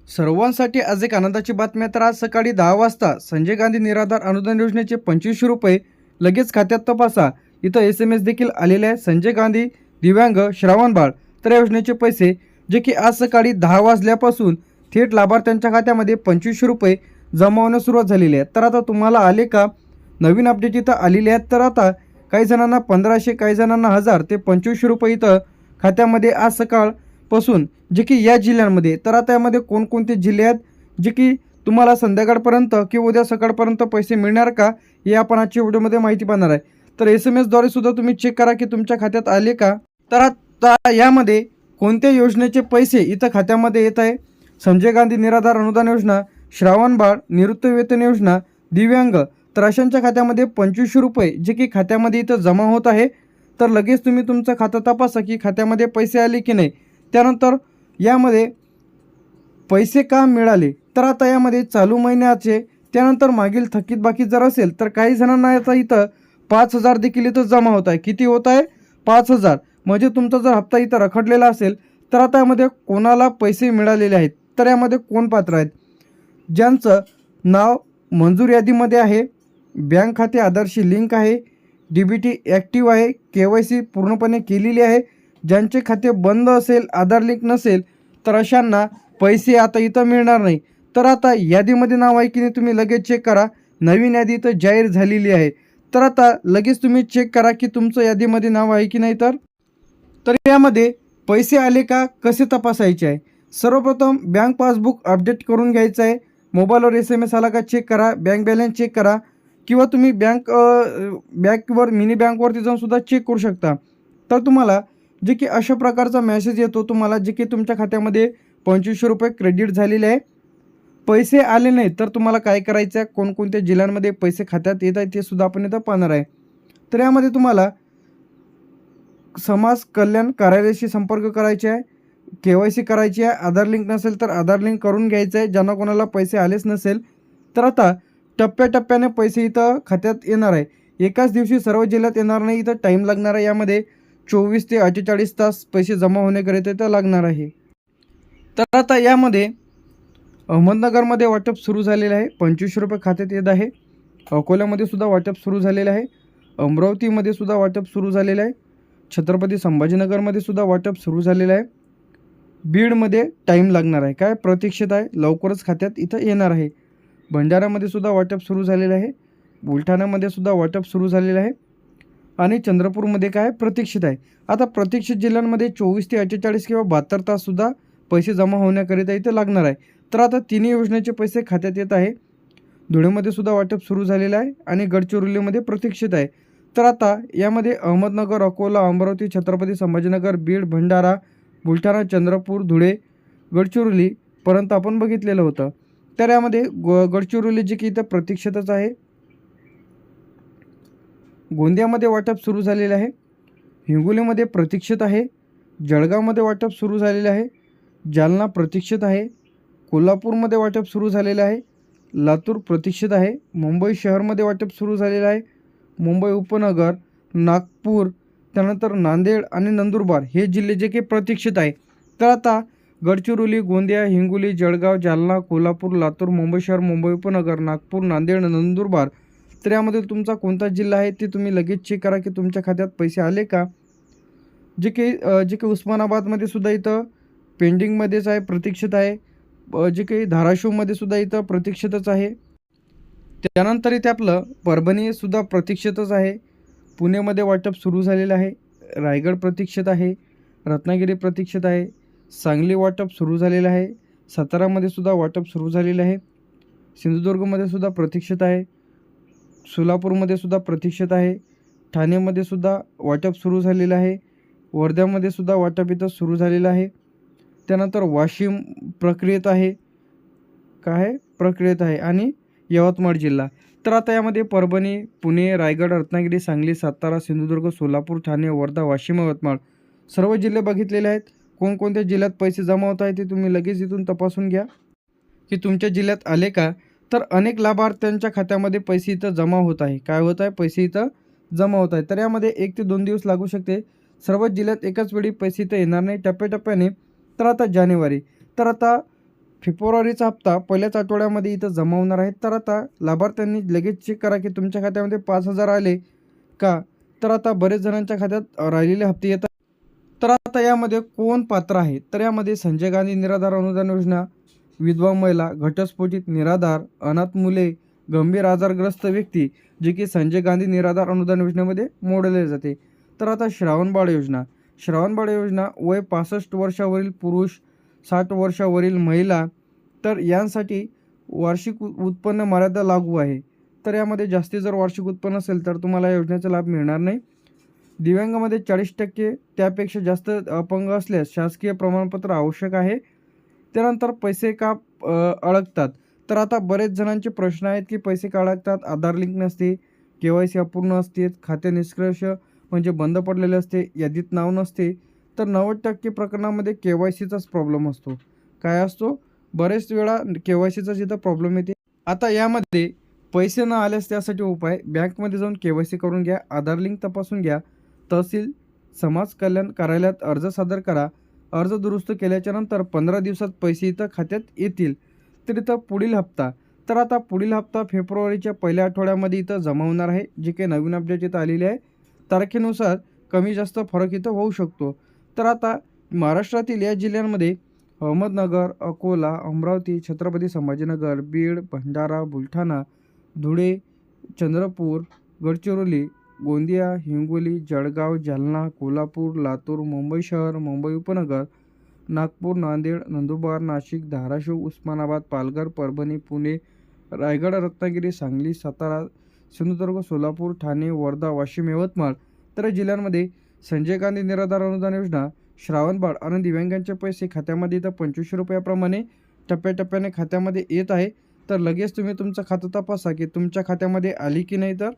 सर्वांसाठी आज एक आनंदाची बातमी आहे. तर आज सकाळी 10 वाजता संजय गांधी निराधार अनुदान योजनेचे 2500 रुपये लगेच खात्यात तपासा. इथं SMS देखील आलेले आहे. संजय गांधी दिव्यांग श्रावणबाळ तर या योजनेचे पैसे जे की आज सकाळी 10 वाजल्यापासून थेट लाभार्थ्यांच्या खात्यामध्ये 2500 रुपये जमा होण्यास सुरुवात झालेली आहे. तर आता तुम्हाला आले का? नवीन अपडेट इथं आलेले आहेत. तर आता काही जणांना 1500, काही जणांना 1000 ते 2500 रुपये इथं खात्यामध्ये आज सकाळपासून जे की या जिल्ह्यांमध्ये. तर आता यामध्ये कोणकोणते जिल्हे आहेत जे की तुम्हाला संध्याकाळपर्यंत किंवा उद्या सकाळपर्यंत पैसे मिळणार का, हे आपण आजच्या व्हिडिओमध्ये माहिती पाहणार आहे. तर SMS द्वारे सुद्धा तुम्ही चेक करा की तुमच्या खात्यात आले का. तर आता यामध्ये कोणत्या योजनेचे पैसे इथं खात्यामध्ये येत आहे? संजय गांधी निराधार अनुदान योजना, श्रावणबाळ निवृत्ती वेतन योजना, दिव्यांग तर अशांच्या खात्यामध्ये 2500 रुपये जे की खात्यामध्ये इथं जमा होत आहे. तर लगेच तुम्ही तुमचं खातं तपासा की खात्यामध्ये पैसे आले की नाही. त्यानंतर यामध्ये पैसे का मिळाले, तर आता यामध्ये चालू महिन्याचे त्यानंतर मागील थकीत बाकी जर असेल तर काही जणांना आता इथं 5000 देखील इथं जमा होत आहे. किती होत आहे? 5000. म्हणजे तुमचा जर हप्ता इथं रखडलेला असेल तर आता यामध्ये कोणाला पैसे मिळालेले आहेत. तर यामध्ये कोण पात्र आहेत? ज्यांचं नाव मंजूर यादीमध्ये आहे, बँक खाते आधारशी लिंक आहे, DBT ॲक्टिव्ह आहे, KYC पूर्णपणे केलेली आहे, ज्यांचे खाते बंद असेल, आधार लिंक नसेल तर अशांना पैसे आता इथं मिळणार नाही. तर आता यादीमध्ये नाव आहे की नाही तुम्ही लगेच चेक करा. नवीन यादी इथं जाहीर झालेली आहे. तर आता लगेच तुम्ही चेक करा की तुमचं यादीमध्ये नाव आहे की नाही. तर यामध्ये पैसे आले का कसे तपासायचे आहे? सर्वप्रथम बँक पासबुक अपडेट करून घ्यायचं आहे. मोबाईलवर SMS आला का चेक करा. बँक बॅलन्स चेक करा किंवा तुम्ही बँकवर मिनी बँकवरती जाऊन सुद्धा चेक करू शकता. तर तुम्हाला जे की अशा प्रकारचा मेसेज येतो तुम्हाला जे की तुमच्या खात्यामध्ये 2500 रुपये क्रेडिट झालेले आहे. पैसे आले नाही तर तुम्हाला काय करायचं आहे, कोणकोणत्या जिल्ह्यांमध्ये पैसे खात्यात येत आहेत ते सुद्धा आपण इथं पाहणार आहे. तर यामध्ये तुम्हाला समाज कल्याण कार्यालयाशी संपर्क करायचे आहे, KYC करायची आहे. आधार लिंक नसेल तर आधार लिंक करून घ्यायचं आहे. ज्यांना कोणाला पैसे आलेच नसेल तर आता टप्प्याटप्प्याने पैसे इथं खात्यात येणार आहे. एकाच दिवशी सर्व जिल्ह्यात येणार नाही. इथं टाईम लागणार आहे. यामध्ये 24 ते 48 तास पैसे जमा होण्याकरिता इथं लागणार आहे. तर आता यामध्ये अहमदनगरमध्ये वाटप सुरू झालेलं आहे. 2500 रुपये खात्यात येत आहे. अकोल्यामध्ये सुद्धा वाटप सुरू झालेलं आहे. अमरावतीमध्ये सुद्धा वाटप सुरू झालेलं आहे. छत्रपती संभाजीनगरमध्ये सुद्धा वाटप सुरू झालेलं आहे. बीडमध्ये टाईम लागणार आहे. काय प्रतीक्षित आहे, लवकरच खात्यात इथं येणार आहे. भंडाऱ्यामध्ये सुद्धा वाटप सुरू झालेलं आहे. बुलढाण्यामध्ये सुद्धा वाटप सुरू झालेलं आहे. आणि चंद्रपूरमध्ये काय प्रतीक्षित आहे. आता प्रतीक्षित जिल्ह्यांमध्ये 24 ते 48 किंवा 72 ताससुद्धा पैसे जमा होण्याकरिता इथं लागणार आहे. तर आता तिन्ही योजनेचे पैसे खात्यात येत आहे. धुळेमध्ये सुद्धा वाटप सुरू झालेलं आहे आणि गडचिरोलीमध्ये प्रतीक्षित आहे. तर आता यामध्ये अहमदनगर, अकोला, अमरावती, छत्रपती संभाजीनगर, बीड, भंडारा, बुलढाणा, चंद्रपूर, धुळे, गडचिरोलीपर्यंत आपण बघितलेलं होतं. तर यामध्ये गडचिरोली जे की इथं प्रतीक्षितच आहे. गोंदियामध्ये वाटप सुरू झालेलं आहे. हिंगोलीमध्ये प्रतीक्षित आहे. जळगावमध्ये वाटप सुरू झालेलं आहे. जालना प्रतीक्षित आहे. कोल्हापूरमध्ये वाटप सुरू झालेलं आहे. लातूर प्रतीक्षित आहे. मुंबई शहरमध्ये वाटप सुरू झालेलं आहे. मुंबई उपनगर, नागपूर, त्यानंतर नांदेड आणि नंदुरबार हे जिल्हे जे की प्रतीक्षित आहे. तर आता गडचिरोली, गोंदिया, हिंगोली, जळगाव, जालना, कोल्हापूर, लातूर, मुंबई शहर, मुंबई उपनगर, नागपूर, नांदेड, नंदुरबार तर यामध्ये तुमचा कोणता जिल्हा आहे ते तुम्ही लगेच चेक करा की तुमच्या खात्यात पैसे आले का. जे की उस्मानाबादमध्ये सुद्धा इथं पेंडिंगमध्येच आहे, प्रतीक्षित आहे. जे काही धाराशिवमध्ये सुद्धा इथं प्रतीक्षितच आहे. त्यानंतर इथे आपलं परभणीसुद्धा प्रतीक्षितच आहे. पुणेमध्ये वाटप सुरू झालेलं आहे. रायगड प्रतीक्षित आहे. रत्नागिरी प्रतीक्षित आहे. सांगली वाटप सुरू झालेलं आहे. सातारामध्ये सुद्धा वाटप सुरू झालेलं आहे. सिंधुदुर्गमध्ये सुद्धा प्रतीक्षित आहे. सोलापूरमध्ये सुद्धा प्रतीक्षित आहे. ठाणेमध्ये सुद्धा वाटप सुरू झालेलं आहे. वर्ध्यामध्ये सुद्धा वाटप इथं सुरू झालेलं आहे. त्यानंतर वाशिम प्रक्रियेत आहे. काय प्रक्रियेत आहे आणि यवतमाळ जिल्हा. तर आता यामध्ये परभणी, पुणे, रायगड, रत्नागिरी, सांगली, सातारा, सिंधुदुर्ग, सोलापूर, ठाणे, वर्धा, वाशिम, यवतमाळ सर्व जिल्हे बघितलेले आहेत. कोणकोणत्या जिल्ह्यात पैसे जमा होत आहेत ते तुम्ही लगेच इथून तपासून घ्या की तुमच्या जिल्ह्यात आले का. तर अनेक लाभार्थ्यांच्या खात्यामध्ये पैसे इथं जमा होत आहे. काय होत आहे? पैसे इथं जमा होत आहे. तर यामध्ये 1 ते 2 दिवस लागू शकते. सर्वच जिल्ह्यात एकाच वेळी पैसे इथं येणार नाही, टप्प्याटप्प्याने. तर आता जानेवारी, तर आता फेब्रुवारीचा हप्ता पहिल्याच आठवड्यामध्ये इथं जमा होणार आहे. तर आता लाभार्थ्यांनी लगेच चेक करा की तुमच्या खात्यामध्ये 5,000 आले का? तर आता बरेच जणांच्या खात्यात राहिलेले हप्ते येतात. तर आता यामध्ये कोण पात्र आहे? तर यामध्ये संजय गांधी निराधार अनुदान योजना, विधवा महिला, घटस्फोटित निराधार, अनाथ मुले, गंभीर आजारग्रस्त व्यक्ती, जे की संजय गांधी निराधार अनुदान योजनेमध्ये मोडले जाते. तर आता श्रावणबाळ योजना. श्रावणबाळ योजना वय 65 वर्षावरील पुरुष, 60 वर्षावरील महिला, तर यांसाठी वार्षिक उत्पन्न मर्यादा लागू आहे. तर यामध्ये जास्ती जर वार्षिक उत्पन्न असेल तर तुम्हाला या योजनेचा लाभ मिळणार नाही. दिव्यांगामध्ये 40% त्यापेक्षा जास्त अपंग असल्यास शासकीय प्रमाणपत्र आवश्यक आहे. त्यानंतर पैसे का अडकतात? तर आता बरेच जणांचे प्रश्न आहेत की पैसे का अडकतात? आधार लिंक नसते, KYC अपूर्ण असते, खाते निष्क्रिय म्हणजे बंद पडलेले असते, यादीत नाव नसते. तर 90% प्रकरणामध्ये KYCचाच प्रॉब्लेम असतो. काय असतो? बरेच वेळा KYCचा जिथं प्रॉब्लेम येते. आता यामध्ये पैसे न आल्यास त्यासाठी उपाय बँकमध्ये जाऊन KYC करून घ्या, आधार लिंक तपासून घ्या, तहसील समाज कल्याण कार्यालयात अर्ज सादर करा. अर्ज दुरुस्त केल्याच्या नंतर 15 दिवसात पैसे इथं खात्यात येतील. तर इथं पुढील हप्ता. तर आता पुढील हप्ता फेब्रुवारीच्या पहिल्या आठवड्यामध्ये इथं जमा होणार आहे. जे काही नवीन अपडेट इथं आलेले आहे. तारखेनुसार कमी जास्त फरक इथं होऊ शकतो. तर आता महाराष्ट्रातील या जिल्ह्यांमध्ये अहमदनगर, अकोला, अमरावती, छत्रपती संभाजीनगर, बीड, भंडारा, बुलढाणा, धुळे, चंद्रपूर, गडचिरोली, गोंदिया, हिंगोली, जळगाव, जालना, कोल्हापूर, लातूर, मुंबई शहर, मुंबई उपनगर, नागपूर, नांदेड, नंदुरबार, नाशिक, धाराशिव, उस्मानाबाद, पालघर, परभणी, पुणे, रायगड, रत्नागिरी, सांगली, सातारा, सिंधुदुर्ग, सोलापूर, ठाणे, वर्धा, वाशिम, यवतमाळ तर जिल्ह्यांमध्ये संजय गांधी निराधार अनुदान योजना, श्रावणबाळ आणि दिव्यांगांचे पैसे खात्यामध्ये इथं 2500 रुपयाप्रमाणे टप्प्याटप्प्याने खात्यामध्ये येत आहे. तर लगेच तुम्ही तुमचं खातं तपासा की तुमच्या खात्यामध्ये आली की नाही. तर